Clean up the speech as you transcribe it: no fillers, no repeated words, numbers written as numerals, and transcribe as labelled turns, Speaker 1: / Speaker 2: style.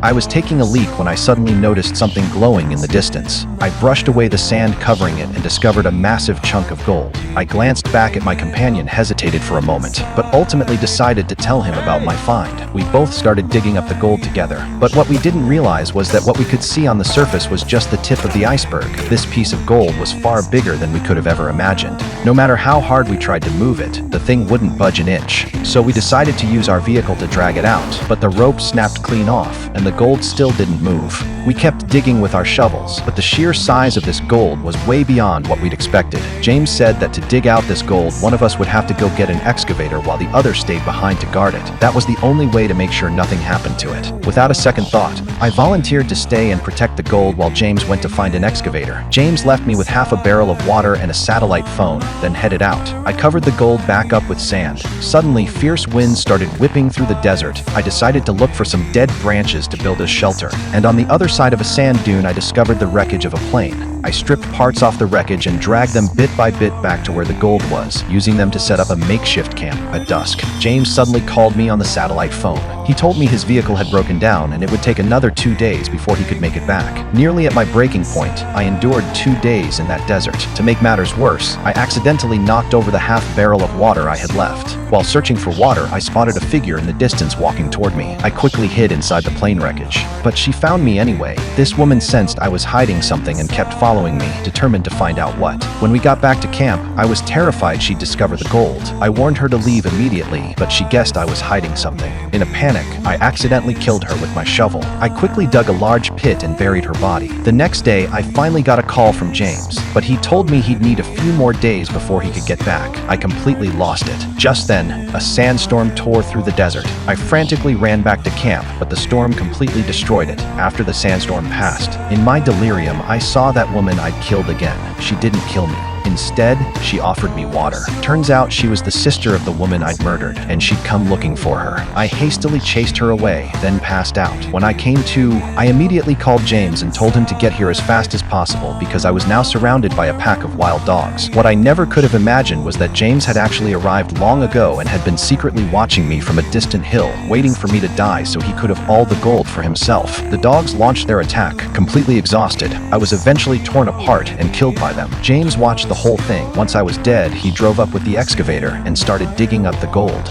Speaker 1: I was taking a leak when I suddenly noticed something glowing in the distance. I brushed away the sand covering it and discovered a massive chunk of gold. I glanced back at my companion, hesitated for a moment, but ultimately decided to tell him about my find. We both started digging up the gold together, but what we didn't realize was that what we could see on the surface was just the tip of the iceberg. This piece of gold was far bigger than we could have ever imagined. No matter how hard we tried to move it, the thing wouldn't budge an inch. So we decided to use our vehicle to drag it out, but the rope snapped clean off, and the gold still didn't move. We kept digging with our shovels, but the sheer size of this gold was way beyond what we'd expected. James said that to dig out this gold, one of us would have to go get an excavator while the other stayed behind to guard it. That was the only way to make sure nothing happened to it. Without a second thought, I volunteered to stay and protect the gold while James went to find an excavator. James left me with half a barrel of water and a satellite phone, then headed out. I covered the gold back up with sand. Suddenly, fierce winds started whipping through the desert. I decided to look for some dead branches to build a shelter, and on the other side of a sand dune, I discovered the wreckage of a plane. I stripped parts off the wreckage and dragged them bit by bit back to where the gold was, using them to set up a makeshift camp. At dusk, James suddenly called me on the satellite phone. He told me his vehicle had broken down and it would take another 2 days before he could make it back. Nearly at my breaking point, I endured 2 days in that desert. To make matters worse, I accidentally knocked over the half barrel of water I had left. While searching for water, I spotted a figure in the distance walking toward me. I quickly hid inside the plane wreckage, but she found me anyway. This woman sensed I was hiding something and kept following me, determined to find out what. When we got back to camp, I was terrified she'd discover the gold. I warned her to leave immediately, but she guessed I was hiding something. In a panic, I accidentally killed her with my shovel. I quickly dug a large pit and buried her body. The next day, I finally got a call from James, but he told me he'd need a few more days before he could get back. I completely lost it. Just then, a sandstorm tore through the desert. I frantically ran back to camp, but the storm completely destroyed it. After the sandstorm passed, in my delirium, I saw that woman I'd killed again. She didn't kill me. Instead, she offered me water. Turns out she was the sister of the woman I'd murdered, and she'd come looking for her. I hastily chased her away, then passed out. When I came to, I immediately called James and told him to get here as fast as possible because I was now surrounded by a pack of wild dogs. What I never could have imagined was that James had actually arrived long ago and had been secretly watching me from a distant hill, waiting for me to die so he could have all the gold for himself. The dogs launched their attack, completely exhausted. I was eventually torn apart and killed by them. James watched the whole thing. Once I was dead, he drove up with the excavator and started digging up the gold.